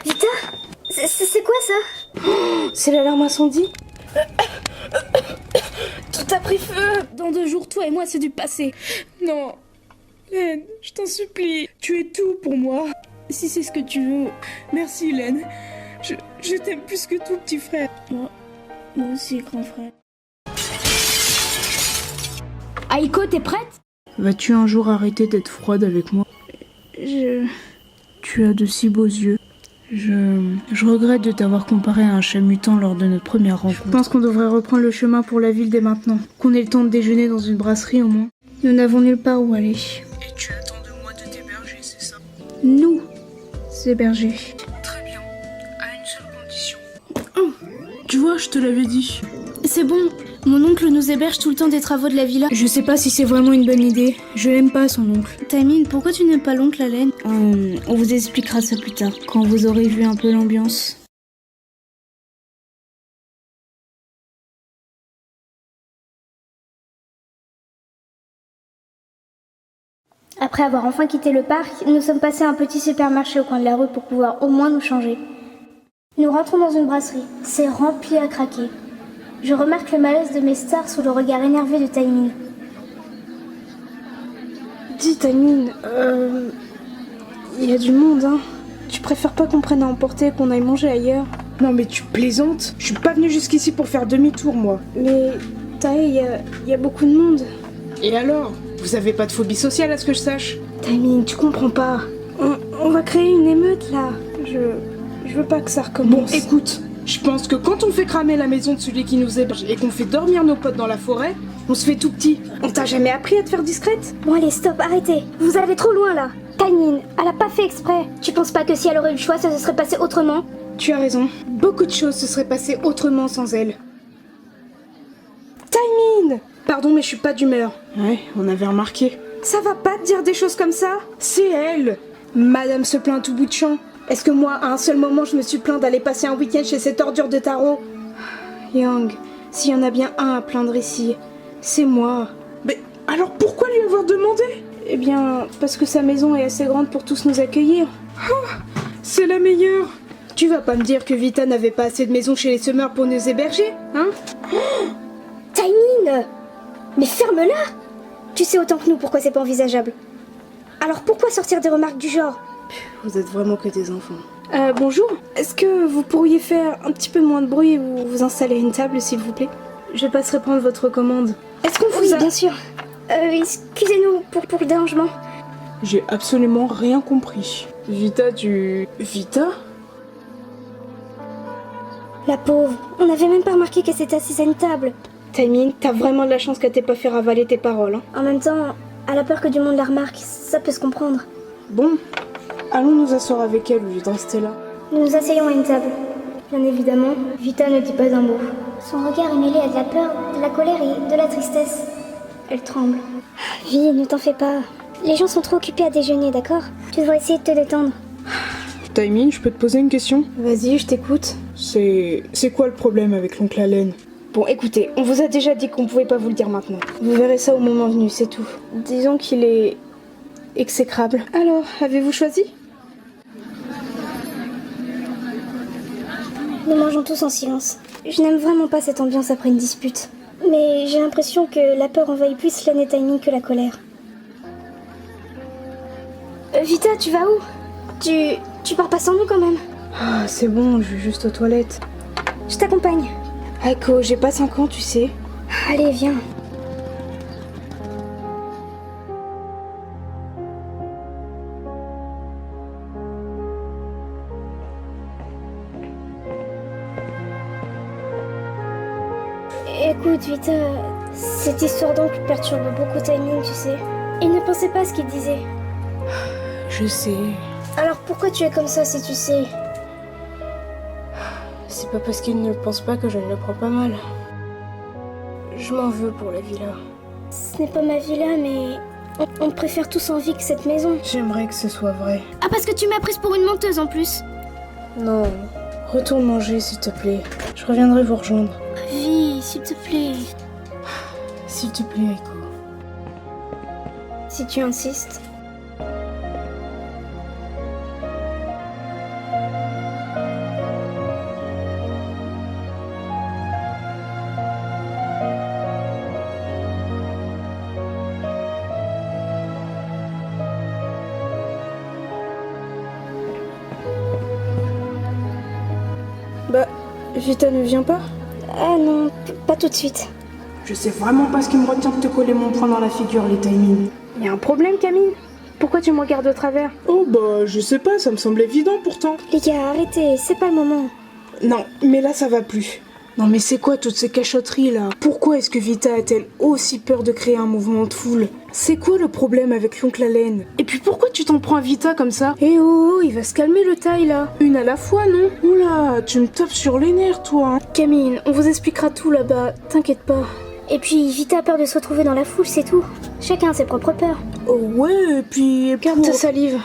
Vita, c'est quoi ça? C'est l'alarme incendie? Tout a pris feu. Dans 2 jours, toi et moi, c'est du passé. Non. Len, je t'en supplie. Tu es tout pour moi. Si c'est ce que tu veux. Merci, Len. Je t'aime plus que tout, petit frère. Moi aussi, grand frère. Aiko, t'es prête? Vas-tu un jour arrêter d'être froide avec moi? Tu as de si beaux yeux. Je regrette de t'avoir comparé à un chat mutant lors de notre première rencontre. Je pense qu'on devrait reprendre le chemin pour la ville dès maintenant. Qu'on ait le temps de déjeuner dans une brasserie au moins. Nous n'avons nulle part où aller. Et tu attends de moi de t'héberger, c'est ça? Nous héberger. Très bien. À une seule condition. Oh, tu vois, je te l'avais dit. C'est bon, mon oncle nous héberge tout le temps des travaux de la villa. Je sais pas si c'est vraiment une bonne idée. Je l'aime pas, son oncle. Tamine, pourquoi tu n'aimes pas l'oncle, Len? On vous expliquera ça plus tard, quand vous aurez vu un peu l'ambiance. Après avoir enfin quitté le parc, nous sommes passés à un petit supermarché au coin de la rue pour pouvoir au moins nous changer. Nous rentrons dans une brasserie. C'est rempli à craquer. Je remarque le malaise de mes stars sous le regard énervé de Taïmine. Dis, Tamine, il y a du monde, hein. Tu préfères pas qu'on prenne à emporter et qu'on aille manger ailleurs? Non mais tu plaisantes? Je suis pas venue jusqu'ici pour faire demi-tour, moi. Mais, Taï, il y a beaucoup de monde. Et alors? Vous avez pas de phobie sociale à ce que je sache? Tamine, tu comprends pas. On va créer une émeute, là. Je veux pas que ça recommence. Bon, écoute, je pense que quand on fait cramer la maison de celui qui nous héberge et qu'on fait dormir nos potes dans la forêt, on se fait tout petit. On t'a jamais appris à te faire discrète? Bon allez, stop, arrêtez. Vous allez trop loin là. Taïmine, elle a pas fait exprès. Tu penses pas que si elle aurait eu le choix, ça se serait passé autrement? Tu as raison. Beaucoup de choses se seraient passées autrement sans elle. Taïmine! Pardon, mais je suis pas d'humeur. Ouais, on avait remarqué. Ça va pas te dire des choses comme ça? C'est elle! Madame se plaint tout bout de champ. Est-ce que moi, à un seul moment, je me suis plaint d'aller passer un week-end chez cette ordure de tarot? Yang, s'il y en a bien un à plaindre ici, c'est moi. Mais alors pourquoi lui avoir demandé? Eh bien, parce que sa maison est assez grande pour tous nous accueillir. Oh, c'est la meilleure! Tu vas pas me dire que Vita n'avait pas assez de maisons chez les semeurs pour nous héberger, hein? Taïmine! Mais ferme-la! Tu sais autant que nous pourquoi c'est pas envisageable. Alors pourquoi sortir des remarques du genre? Vous êtes vraiment que des enfants. Bonjour. Est-ce que vous pourriez faire un petit peu moins de bruit ou vous installer à une table, s'il vous plaît? Je passerai prendre votre commande. Est-ce qu'on vous Oui, a... bien sûr. Excusez-nous pour le dérangement. J'ai absolument rien compris. Vita, Vita? La pauvre, on n'avait même pas remarqué qu'elle s'était assise à une table. Tamine, t'as vraiment de la chance qu'elle t'ait pas fait ravaler tes paroles, hein. En même temps, elle a peur que du monde la remarque, ça peut se comprendre. Bon, allons nous asseoir avec elle au lieu de rester là. Nous nous asseyons à une table. Bien évidemment, Vita ne dit pas un mot. Son regard est mêlé à de la peur, de la colère et de la tristesse. Elle tremble. Vi, ne t'en fais pas. Les gens sont trop occupés à déjeuner, d'accord? Tu devrais essayer de te détendre. Tamine, je peux te poser une question? Vas-y, je t'écoute. C'est quoi le problème avec l'oncle Allen? Bon, écoutez, on vous a déjà dit qu'on pouvait pas vous le dire maintenant. Vous verrez ça au moment venu, c'est tout. Disons qu'il est... exécrable. Alors, avez-vous choisi? Nous mangeons tous en silence. Je n'aime vraiment pas cette ambiance après une dispute. Mais j'ai l'impression que la peur envahit plus Len et Timing que la colère. Vita, tu vas où? Tu pars pas sans nous quand même? Ah, c'est bon, je vais juste aux toilettes. Je t'accompagne. Aiko, j'ai pas 5 ans, tu sais. Allez, viens. Écoute, Vita, cette histoire d'oncle perturbe beaucoup Timing, tu sais. Il ne pensait pas à ce qu'il disait. Je sais. Alors pourquoi tu es comme ça si tu sais? C'est pas parce qu'il ne pense pas que je ne le prends pas mal. Je m'en veux pour la villa. Ce n'est pas ma villa, mais on préfère tous en vie que cette maison. J'aimerais que ce soit vrai. Ah, parce que tu m'as prise pour une menteuse en plus. Non, retourne manger s'il te plaît. Je reviendrai vous rejoindre. Vi, s'il te plaît. S'il te plaît, Aiko. Si tu insistes. Vita ne vient pas? Ah non, pas tout de suite. Je sais vraiment pas ce qui me retient de te coller mon poing dans la figure, les timings. Y a un problème, Camille? Pourquoi tu me regardes de travers? Oh bah, je sais pas, ça me semble évident pourtant. Les gars, arrêtez, c'est pas le moment. Non, mais là ça va plus. Non mais c'est quoi toutes ces cachotteries là? Pourquoi est-ce que Vita a-t-elle aussi peur de créer un mouvement de foule? C'est quoi le problème avec l'oncle Allen? Et puis pourquoi tu t'en prends à Vita comme ça? Eh oh, il va se calmer le taille là. Une à la fois, non? Oula, tu me tapes sur les nerfs toi. Hein. Camille, on vous expliquera tout là-bas, t'inquiète pas. Et puis, Vita a peur de se retrouver dans la foule, c'est tout. Chacun a ses propres peurs. Oh ouais, et puis... Garde ta salive.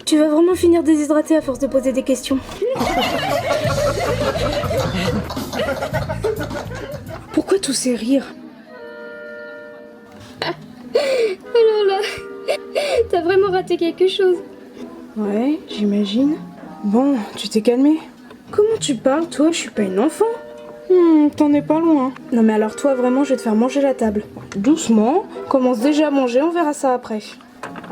Tu vas vraiment finir déshydraté à force de poser des questions. Pourquoi tous ces rires? Alors là, t'as vraiment raté quelque chose. Ouais, j'imagine. Bon, tu t'es calmé? Comment tu parles, toi? Je suis pas une enfant. T'en es pas loin. Non mais alors toi, vraiment, je vais te faire manger la table. Doucement, commence déjà à manger, on verra ça après.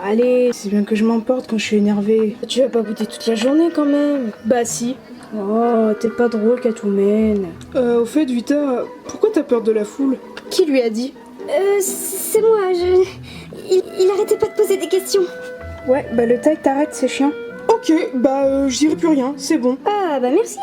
Allez, c'est bien que je m'emporte quand je suis énervée. Tu vas pas goûter toute la journée quand même. Bah si. Oh, t'es pas drôle, Catwoman. Au fait, Vita, pourquoi t'as peur de la foule? Qui lui a dit? C'est moi, Il arrêtait pas de poser des questions. Ouais, bah le taille t'arrête, c'est chiant. Ok, bah je dirai plus rien, c'est bon. Ah, bah merci.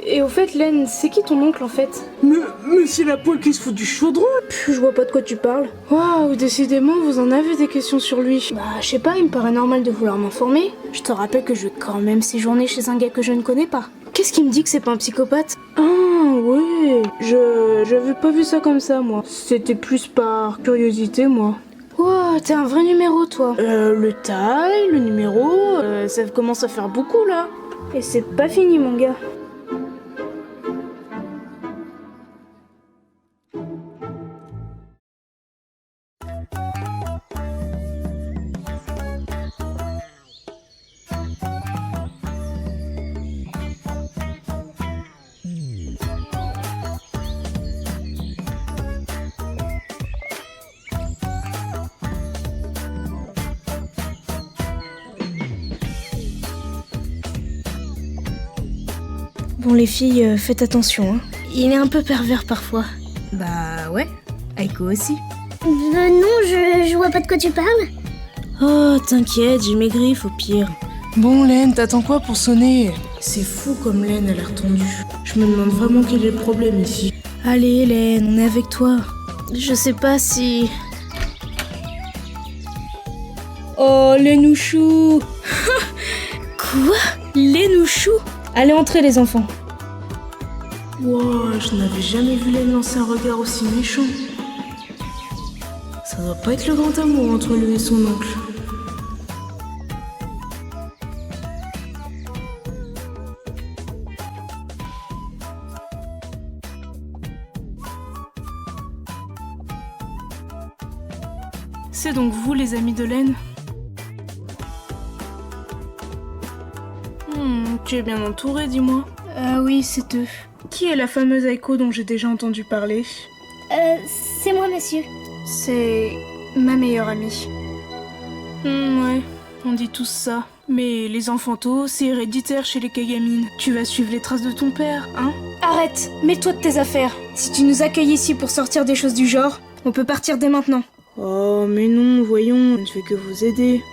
Et au fait, Len, c'est qui ton oncle en fait? Mais c'est la poêle qui se fout du chaudron. Je vois pas de quoi tu parles. Waouh, décidément, vous en avez des questions sur lui. Bah, je sais pas, il me paraît normal de vouloir m'informer. Je te rappelle que je vais quand même séjourner chez un gars que je ne connais pas. Qu'est-ce qui me dit que c'est pas un psychopathe? Ah, ouais. J'avais pas vu ça comme ça, moi. C'était plus par curiosité, moi. Wow, t'es un vrai numéro, toi. Le taille, le numéro, ça commence à faire beaucoup, là. Et c'est pas fini, mon gars. Bon les filles, faites attention, hein. Il est un peu pervers parfois. Bah ouais, Aiko aussi. Non, je vois pas de quoi tu parles. Oh, t'inquiète, j'ai mes griffes au pire. Bon, Len, t'attends quoi pour sonner? C'est fou comme Len a l'air tendue. Je me demande vraiment quel est le problème ici. Allez Hélène, on est avec toi. Je sais pas si... Oh, les nouchous. Quoi? Les nouchous? Allez, entrez les enfants. Wow, je n'avais jamais vu Len lancer un regard aussi méchant. Ça doit pas être le grand amour entre lui et son oncle. C'est donc vous les amis de Len? Tu es bien entouré, dis-moi. Ah oui, c'est eux. Qui est la fameuse Aiko dont j'ai déjà entendu parler? C'est moi, monsieur. C'est ma meilleure amie. Ouais, on dit tous ça. Mais les enfantaux, c'est héréditaire chez les Kagamine. Tu vas suivre les traces de ton père, hein? Arrête, mets-toi de tes affaires. Si tu nous accueilles ici pour sortir des choses du genre, on peut partir dès maintenant. Oh, mais non, voyons, je ne fais que vous aider.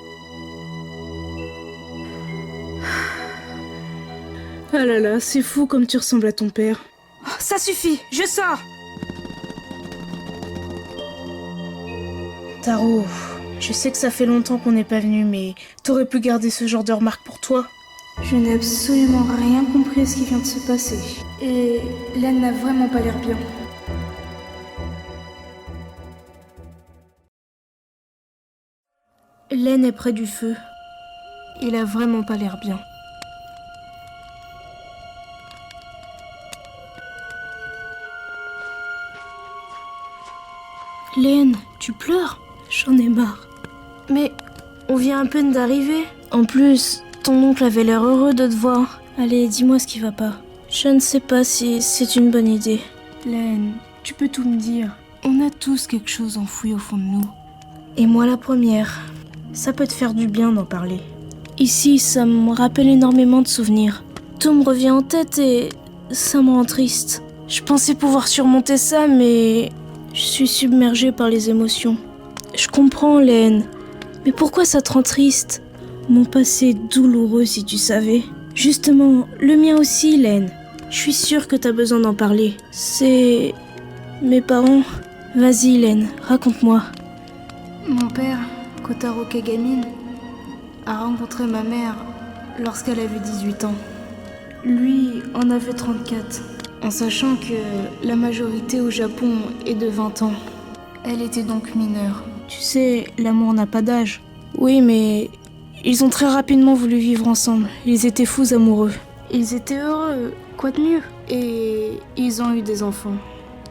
Ah là là, c'est fou comme tu ressembles à ton père. Oh, ça suffit, je sors. Taro, je sais que ça fait longtemps qu'on n'est pas venu, mais t'aurais pu garder ce genre de remarques pour toi. Je n'ai absolument rien compris à ce qui vient de se passer. Et Len n'a vraiment pas l'air bien. Len est près du feu. Il a vraiment pas l'air bien. Len, tu pleures? J'en ai marre. Mais on vient à peine d'arriver. En plus, ton oncle avait l'air heureux de te voir. Allez, dis-moi ce qui va pas. Je ne sais pas si c'est une bonne idée. Len, tu peux tout me dire. On a tous quelque chose enfoui au fond de nous. Et moi la première. Ça peut te faire du bien d'en parler. Ici, ça me rappelle énormément de souvenirs. Tout me revient en tête et ça me rend triste. Je pensais pouvoir surmonter ça, mais je suis submergée par les émotions. Je comprends, Len, mais pourquoi ça te rend triste? Mon passé est douloureux, si tu savais. Justement, le mien aussi, Len. Je suis sûre que t'as besoin d'en parler. C'est... mes parents... Vas-y, Len, raconte-moi. Mon père, Kotaro Kagamine, a rencontré ma mère lorsqu'elle avait 18 ans. Lui en avait 34, en sachant que la majorité au Japon est de 20 ans. Elle était donc mineure. Tu sais, l'amour n'a pas d'âge. Oui, mais ils ont très rapidement voulu vivre ensemble. Ils étaient fous amoureux. Ils étaient heureux, quoi de mieux? Et ils ont eu des enfants.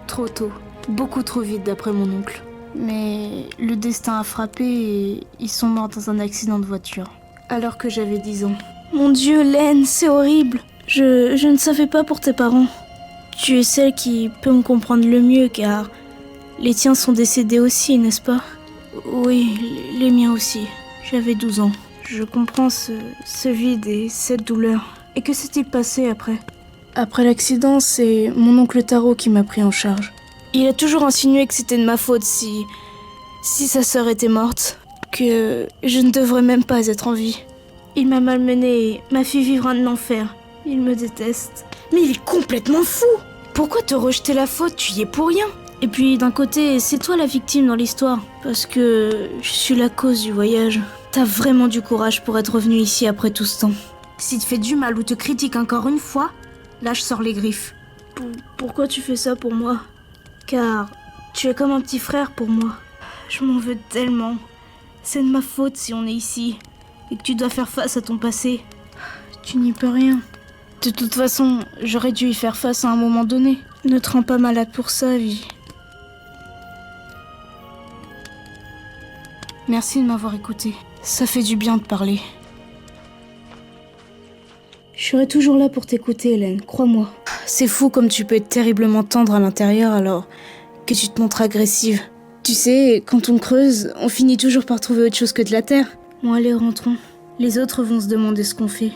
Trop tôt. Beaucoup trop vite d'après mon oncle. Mais le destin a frappé et ils sont morts dans un accident de voiture. Alors que j'avais 10 ans. Mon Dieu, Len, c'est horrible. Je ne savais pas pour tes parents. Tu es celle qui peut me comprendre le mieux car les tiens sont décédés aussi, n'est-ce pas? Oui, les miens aussi. J'avais 12 ans. Je comprends ce vide et cette douleur. Et que s'est-il passé après? Après l'accident, c'est mon oncle Taro qui m'a pris en charge. Il a toujours insinué que c'était de ma faute si sa sœur était morte, que je ne devrais même pas être en vie. Il m'a malmenée et m'a fait vivre un enfer. Il me déteste. Mais il est complètement fou! Pourquoi te rejeter la faute? Tu y es pour rien. Et puis d'un côté, c'est toi la victime dans l'histoire, parce que je suis la cause du voyage. T'as vraiment du courage pour être revenu ici après tout ce temps. Si te fais du mal ou te critique encore une fois, là je sors les griffes. Pourquoi tu fais ça pour moi? Car tu es comme un petit frère pour moi. Je m'en veux tellement. C'est de ma faute si on est ici et que tu dois faire face à ton passé. Tu n'y peux rien. De toute façon, j'aurais dû y faire face à un moment donné. Ne te rends pas malade pour ça, vie. Merci de m'avoir écouté. Ça fait du bien de parler. Je serai toujours là pour t'écouter, Hélène, crois-moi. C'est fou comme tu peux être terriblement tendre à l'intérieur alors que tu te montres agressive. Tu sais, quand on creuse, on finit toujours par trouver autre chose que de la terre. Bon, allez, rentrons. Les autres vont se demander ce qu'on fait.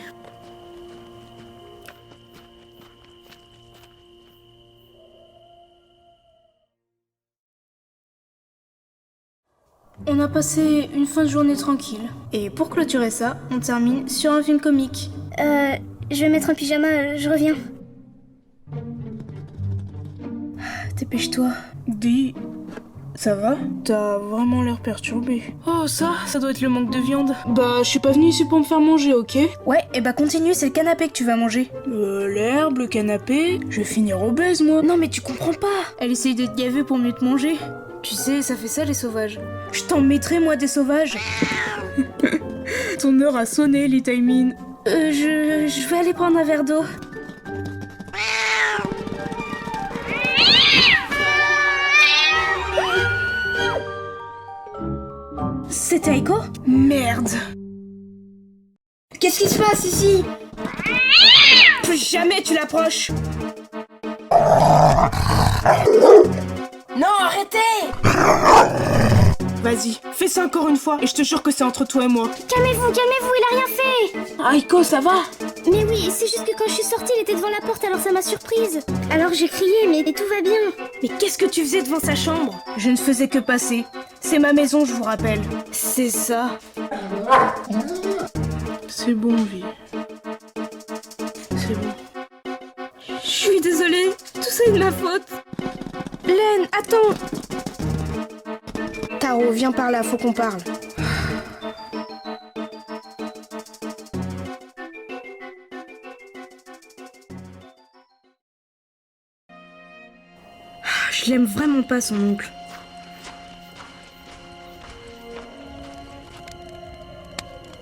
On a passé une fin de journée tranquille. Et pour clôturer ça, on termine sur un film comique. Je vais mettre un pyjama, je reviens. Dépêche-toi. Dis, ça va? T'as vraiment l'air perturbé. Oh, ça doit être le manque de viande. Bah, je suis pas venue ici pour me faire manger, ok? Ouais, et bah continue, c'est le canapé que tu vas manger. L'herbe, le canapé, je vais finir obèse, moi. Non mais tu comprends pas. Elle essaye de te gaver pour mieux te manger. Tu sais, ça fait ça les sauvages. Je t'en mettrai moi des sauvages. Ton heure a sonné, Litaïmine. Je vais aller prendre un verre d'eau. C'était Aiko? Merde. Qu'est-ce qui se passe ici? Plus jamais tu l'approches. Non, arrêtez! Vas-y, fais ça encore une fois et je te jure que c'est entre toi et moi. Calmez-vous, il a rien fait. Aiko, ça va? Mais oui, c'est juste que quand je suis sortie, il était devant la porte, alors ça m'a surprise. Alors j'ai crié, mais tout va bien. Mais qu'est-ce que tu faisais devant sa chambre? Je ne faisais que passer. C'est ma maison, je vous rappelle. C'est ça. C'est bon, vie. C'est bon. Je suis désolée, tout ça est de ma faute. Len, attends. Taro, viens par là, faut qu'on parle. Je l'aime vraiment pas, son oncle.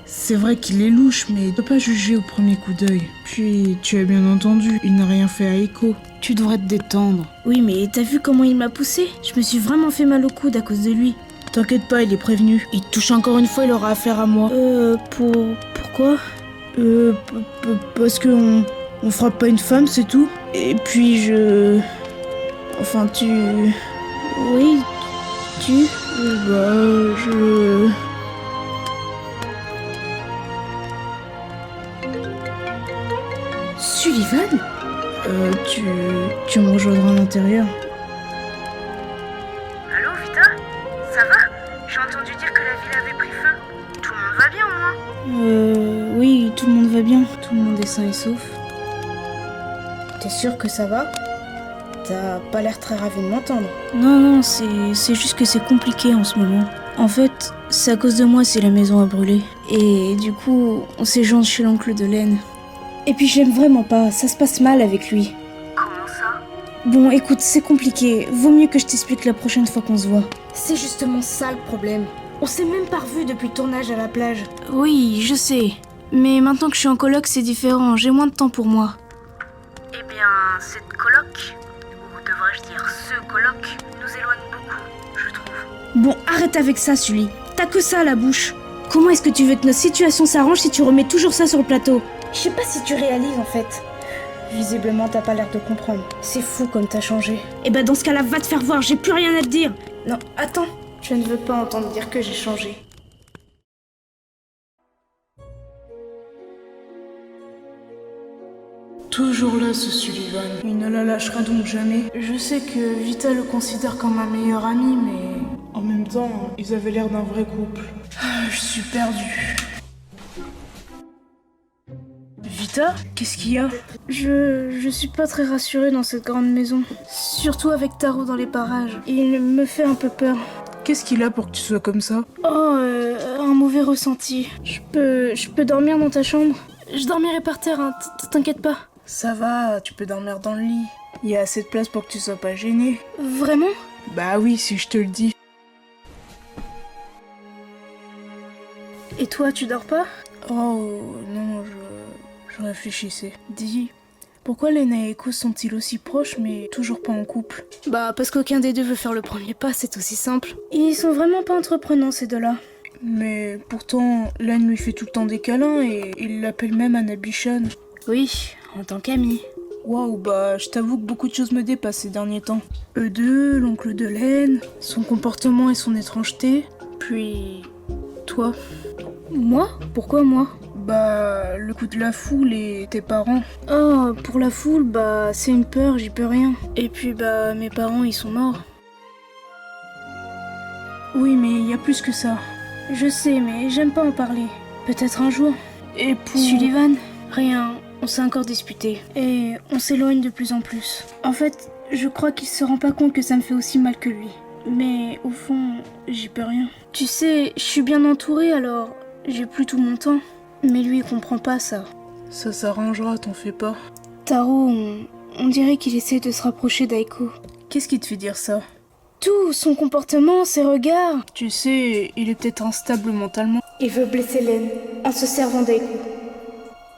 C'est vrai qu'il est louche, mais ne pas juger au premier coup d'œil. Puis, tu as bien entendu, il n'a rien fait à Aiko. Tu devrais te détendre. Oui, mais t'as vu comment il m'a poussé? Je me suis vraiment fait mal au coude à cause de lui. T'inquiète pas, il est prévenu. Il te touche encore une fois, il aura affaire à moi. Pourquoi? Parce que on frappe pas une femme, c'est tout. Et puis Enfin, tu... Oui, tu... Sullivan? Tu me rejoindras à l'intérieur. Allô, Vita? Ça va? J'ai entendu dire que la ville avait pris feu. Tout le monde va bien, au moins? Oui, tout le monde va bien. Tout le monde est sain et sauf. T'es sûr que ça va? T'as pas l'air très ravi de m'entendre. Non, c'est juste que c'est compliqué en ce moment. En fait, c'est à cause de moi si la maison a brûlé. Et du coup, on s'est joint chez l'oncle de Laine. Et puis j'aime vraiment pas, ça se passe mal avec lui. Comment ça? Bon, écoute, c'est compliqué. Vaut mieux que je t'explique la prochaine fois qu'on se voit. C'est justement ça le problème. On s'est même pas revus depuis le tournage à la plage. Oui, je sais. Mais maintenant que je suis en coloc, c'est différent. J'ai moins de temps pour moi. Eh bien, cette coloc, ou devrais-je dire ce coloc, nous éloigne beaucoup, je trouve. Bon, arrête avec ça, Sully. T'as que ça à la bouche. Comment est-ce que tu veux que notre situation s'arrange si tu remets toujours ça sur le plateau? Je sais pas si tu réalises en fait. Visiblement, t'as pas l'air de comprendre. C'est fou comme t'as changé. Eh ben dans ce cas-là, va te faire voir, j'ai plus rien à te dire. Non, attends. Je ne veux pas entendre dire que j'ai changé. Toujours là, ce Sullivan. Il ne la lâchera donc jamais. Je sais que Vita le considère comme un meilleur ami, mais en même temps, ils avaient l'air d'un vrai couple. Je suis perdue. Vita, qu'est-ce qu'il y a? Je suis pas très rassurée dans cette grande maison. Surtout avec Taro dans les parages. Il me fait un peu peur. Qu'est-ce qu'il a pour que tu sois comme ça? Oh, un mauvais ressenti. Je peux dormir dans ta chambre? Je dormirai par terre, hein, t'inquiète pas. Ça va, tu peux dormir dans le lit. Il y a assez de place pour que tu sois pas gêné. Vraiment? Bah oui, si je te le dis. Et toi, tu dors pas? Oh, non, je réfléchissais. Dis, pourquoi Lena et Eiko sont-ils aussi proches mais toujours pas en couple? Bah, parce qu'aucun des deux veut faire le premier pas, c'est aussi simple. Ils sont vraiment pas entreprenants, ces deux-là. Mais pourtant, Len lui fait tout le temps des câlins et il l'appelle même Anabichan. Oui, en tant qu'ami. Waouh, bah je t'avoue que beaucoup de choses me dépassent ces derniers temps. Eux deux, l'oncle de Len, son comportement et son étrangeté, puis toi. Moi? Pourquoi moi? Bah le coup de la foule et tes parents. Oh, pour la foule, bah c'est une peur, j'y peux rien. Et puis bah mes parents ils sont morts. Oui, mais il y a plus que ça. Je sais, mais j'aime pas en parler. Peut-être un jour. Et pour... Sullivan? Rien, on s'est encore disputé. Et on s'éloigne de plus en plus. En fait, je crois qu'il se rend pas compte que ça me fait aussi mal que lui. Mais au fond, j'y peux rien. Tu sais, je suis bien entourée alors j'ai plus tout mon temps. Mais lui, il comprend pas ça. Ça s'arrangera, t'en fais pas. Taro, on dirait qu'il essaie de se rapprocher d'Aiko. Qu'est-ce qui te fait dire ça? Tout, son comportement, ses regards. Tu sais, il est peut-être instable mentalement. Il veut blesser Len en se servant d'Aiko.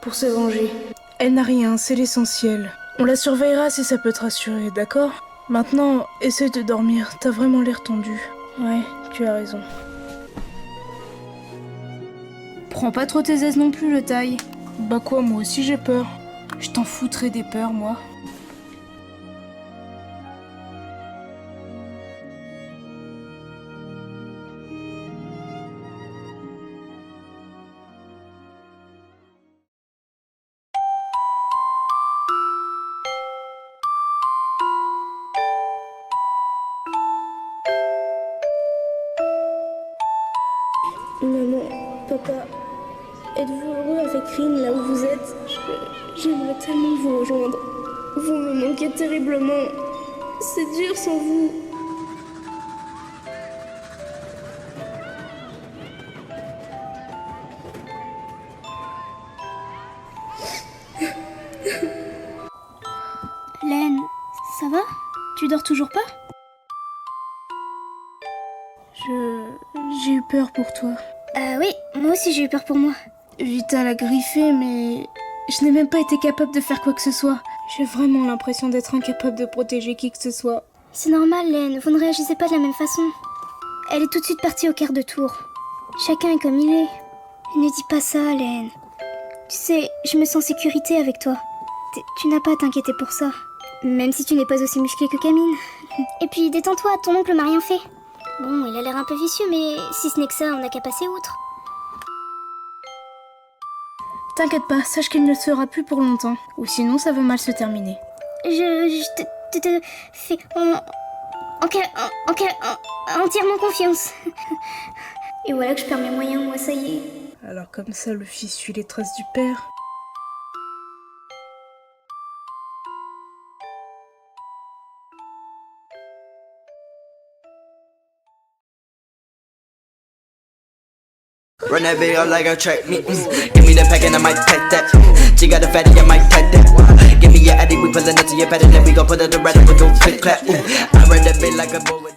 Pour se venger. Elle n'a rien, c'est l'essentiel. On la surveillera si ça peut te rassurer, d'accord? Maintenant, essaie de dormir, t'as vraiment l'air tendu. Ouais, tu as raison. Prends pas trop tes aises non plus, le taille. Bah quoi, moi aussi j'ai peur. Je t'en foutrais des peurs, moi. Maman, papa, êtes-vous heureux avec Rin là où vous êtes? J'aimerais tellement vous rejoindre. Vous me manquez terriblement. C'est dur sans vous. Len, ça va? Tu dors toujours pas? J'ai eu peur pour toi. Oui, moi aussi j'ai eu peur pour moi. Vita l'a griffé, mais je n'ai même pas été capable de faire quoi que ce soit. J'ai vraiment l'impression d'être incapable de protéger qui que ce soit. C'est normal, Len, vous ne réagissez pas de la même façon. Elle est tout de suite partie au quart de tour. Chacun est comme il est. Ne dis pas ça, Len. Tu sais, je me sens en sécurité avec toi. Tu n'as pas à t'inquiéter pour ça. Même si tu n'es pas aussi musclé que Camille. Et puis, détends-toi, ton oncle m'a rien fait. Bon, il a l'air un peu vicieux, mais si ce n'est que ça, on n'a qu'à passer outre. T'inquiète pas, sache qu'il ne le sera plus pour longtemps. Ou sinon, ça va mal se terminer. je te fais entièrement confiance. Et voilà que je perds mes moyens, moi, ça y est. Alors comme ça, le fils suit les traces du père. Run that video like a track me. Give me the pack and I might pack that. She got a fatty, I might pack that. Give me your addy, we pullin' up to your patty, then we gon' put it to rest with no click clap. I run that bit like a boy.